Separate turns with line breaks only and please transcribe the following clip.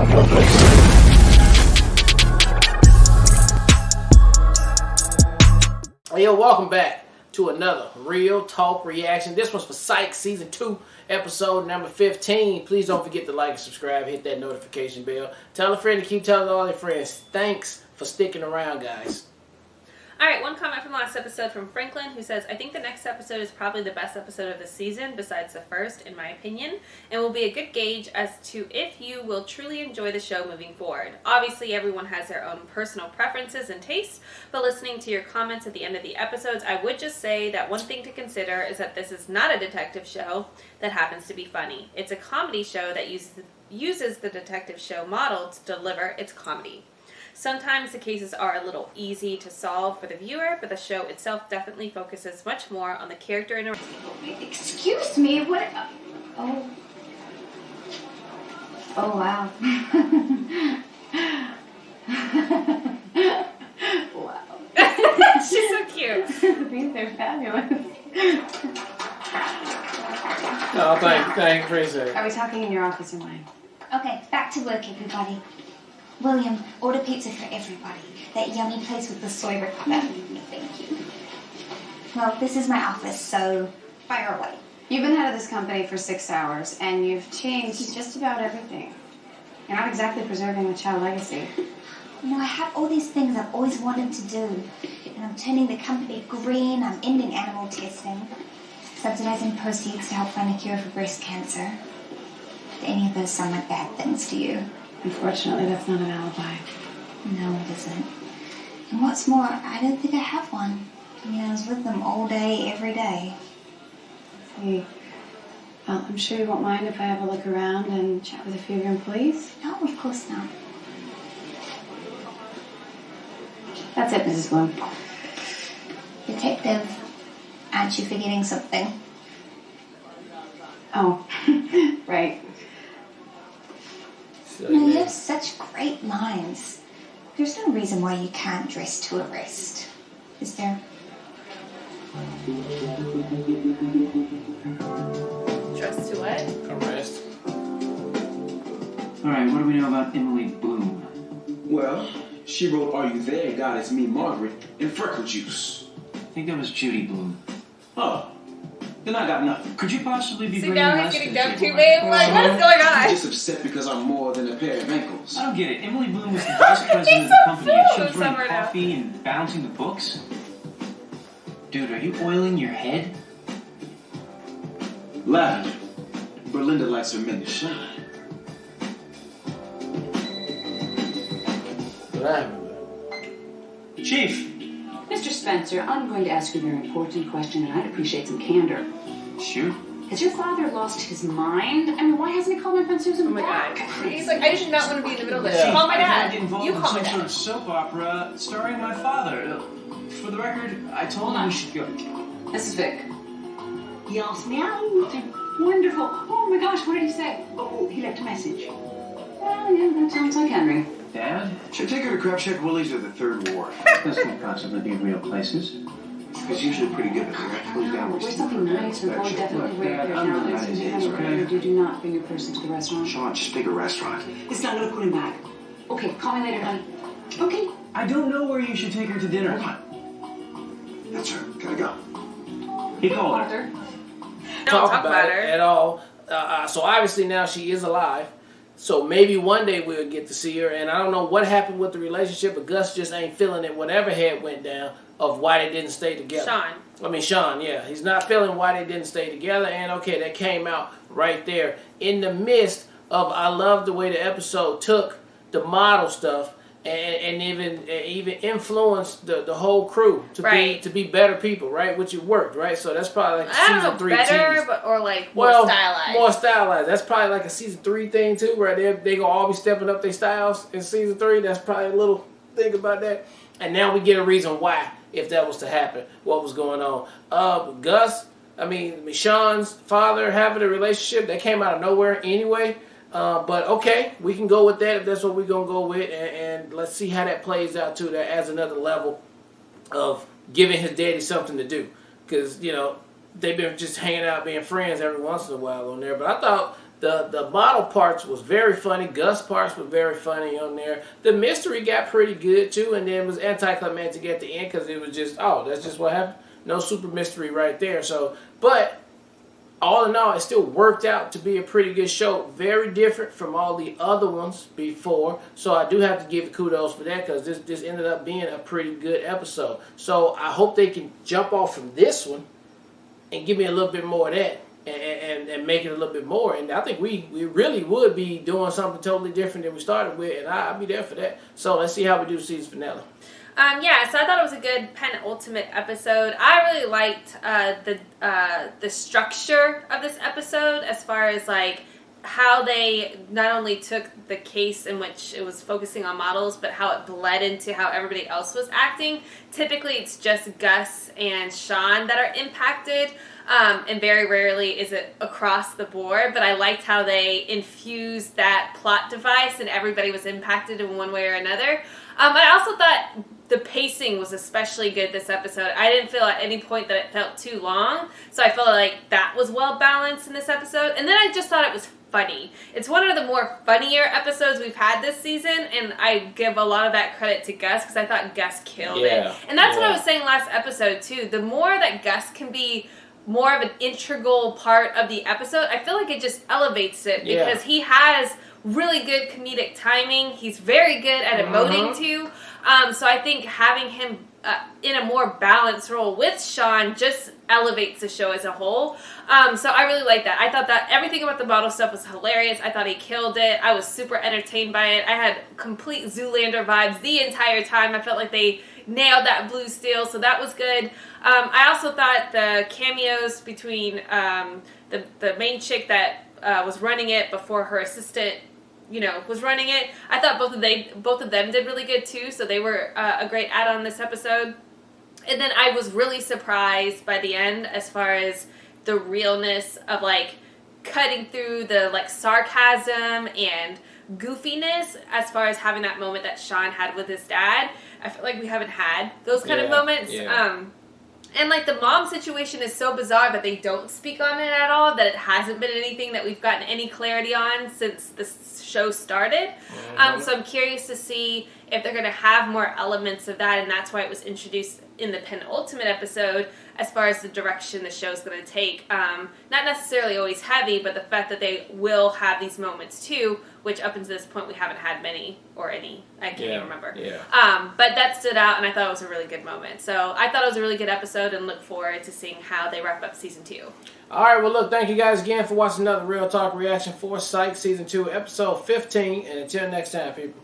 Hey, yo, welcome back to another Real Talk reaction. This one's for Psych Season 2, episode number 15. Please don't forget to like and subscribe, hit that notification bell. Tell a friend to keep telling all their friends. Thanks for sticking around, guys.
Alright, one comment from the last episode from Franklin, who says, I think the next episode is probably the best episode of the season, besides the first, in my opinion, and will be a good gauge as to if you will truly enjoy the show moving forward. Obviously, everyone has their own personal preferences and tastes, but listening to your comments at the end of the episodes, I would just say that one thing to consider is that this is not a detective show that happens to be funny. It's a comedy show that uses the detective show model to deliver its comedy. Sometimes the cases are a little easy to solve for the viewer, but the show itself definitely focuses much more on the character interaction.
Excuse me, what? Oh. Oh, wow. Wow.
She's so cute.
They're fabulous.
Oh, thank you.
Are we talking in your office or mine?
Okay, back to work, everybody. William, order pizza for everybody. That yummy place with the soy ricotta. Thank you. Well, this is my office, so fire away.
You've been head of this company for 6 hours, and you've changed just about everything. You're not exactly preserving the child legacy.
You know, I have all these things I've always wanted to do. And I'm turning the company green, I'm ending animal testing, subsidizing proceeds to help find a cure for breast cancer. Do any of those sound like bad things to you?
Unfortunately, that's not an alibi.
No, it isn't. And what's more, I don't think I have one. I mean, I was with them all day, every day.
See, well, I'm sure you won't mind if I have a look around and chat with a few of your employees.
No, of course not.
That's it, Mrs. Bloom.
Detective, aren't you forgetting something?
Oh, right.
No, you have such great lines. There's no reason why you can't dress to arrest, is there?
Dress to what?
Arrest.
Alright, what do we know about Emily Bloom?
Well, she wrote Are You There, God, It's Me, Margaret, in Freckle Juice.
I think that was Judy Bloom.
Oh, then I got nothing.
Could you possibly be
See,
bringing
now
us
he's getting
to the
dumped
table?
too, babe. Like, what is going
You're
on?
just upset because I'm more than a pair of ankles.
I don't get it. Emily Bloom was the vice president of the company and she was running
Summer now.
coffee and balancing the books? Dude, are you oiling your head?
Lavender. Berlinda likes her men to shine.
What happened with that?
Chief!
Mr. Spencer, I'm going to ask you a very important question, and I'd appreciate some candor.
Shoot.
Has your father lost his mind? I mean, why hasn't he called my friend Susan
Oh my
back?
god. He's like, I just not want to be in the middle of this.
Yeah.
Call my
I tried to
dad.
get involved
You
in
call my
some sort
dad.
of soap opera starring my father. For the record, I told him we should go.
This is Vic. He asked me out. Wonderful. Oh my gosh, what did he say? Oh, he left a message. Well, yeah, that sounds like Henry.
Dad?
Should I take her to Crab Shack Willie's or the Third Ward?
Those can't possibly be real places.
It's usually pretty good, but it goes down with
Where's something nice? We're going definitely
Look, Dad,
right
I'm not
there.
nice,
You
okay?
do not bring your person to the restaurant.
Sean, just pick a restaurant.
It's not going to put him back. Okay, call me later, honey. Okay.
I don't know where you should take her to dinner.
That's her. Gotta go.
He called her.
Arthur.
Don't talk about
it
her.
at all. So obviously now she is alive. So maybe one day we'll get to see her. And I don't know what happened with the relationship, but Gus just ain't feeling it. Whatever head went down of why they didn't stay together. Sean, yeah. He's not feeling why they didn't stay together. And okay, that came out right there in the midst of, I love the way the episode took the model stuff and even influenced the whole crew to be better people, right? Which it worked, right? So that's probably like a season 3
better,
tease.
or like more stylized.
More stylized. That's probably like a season 3 thing too, right? They gonna all be stepping up their styles in season 3. That's probably a little thing about that. And now we get a reason why, if that was to happen, what was going on. Gus, Sean's father having a relationship that came out of nowhere anyway. But okay, we can go with that if that's what we're going to go with. And let's see how that plays out too. That adds another level of giving his daddy something to do. Because, they've been just hanging out being friends every once in a while on there. But I thought The model parts was very funny. Gus parts were very funny on there. The mystery got pretty good too, and then it was anticlimactic at the end because it was just, oh, that's just what happened. No super mystery right there. So, but all in all, it still worked out to be a pretty good show. Very different from all the other ones before. So I do have to give it kudos for that because this ended up being a pretty good episode. So I hope they can jump off from this one and give me a little bit more of that and make it a little bit more. And I think we really would be doing something totally different than we started with, and I'll be there for that. So let's see how we do the season finale.
Yeah, so I thought it was a good penultimate episode. I really liked the structure of this episode as far as like how they not only took the case in which it was focusing on models, but how it bled into how everybody else was acting. Typically, it's just Gus and Sean that are impacted, and very rarely is it across the board. But I liked how they infused that plot device and everybody was impacted in one way or another. I also thought the pacing was especially good this episode. I didn't feel at any point that it felt too long, so I felt like that was well balanced in this episode. And then I just thought it was funny. It's one of the more funnier episodes we've had this season, and I give a lot of that credit to Gus because I thought Gus killed it. And that's what I was saying last episode too. The more that Gus can be more of an integral part of the episode, I feel like it just elevates it because he has really good comedic timing. He's very good at emoting too. So I think having him in a more balanced role with Sean just elevates the show as a whole. So I really like that. I thought that everything about the model stuff was hilarious. I thought he killed it. I was super entertained by it. I had complete Zoolander vibes the entire time. I felt like they nailed that blue steel, so that was good. I also thought the cameos between the main chick that was running it before her assistant was running it. I thought both of them did really good too, so they were a great add-on this episode. And then I was really surprised by the end as far as the realness of like cutting through the like sarcasm and goofiness as far as having that moment that Sean had with his dad. I feel like we haven't had those kind of moments. And like the mom situation is so bizarre that they don't speak on it at all, that it hasn't been anything that we've gotten any clarity on since the show started. So I'm curious to see if they're going to have more elements of that, and that's why it was introduced in the penultimate episode as far as the direction the show's going to take. Not necessarily always heavy, but the fact that they will have these moments too, which up until this point we haven't had many or any. I can't even remember. But that stood out, and I thought it was a really good moment. So I thought it was a really good episode and look forward to seeing how they wrap up season 2.
All right, well, look, thank you guys again for watching another Real Talk reaction for Psych Season 2, Episode 15. And until next time, people.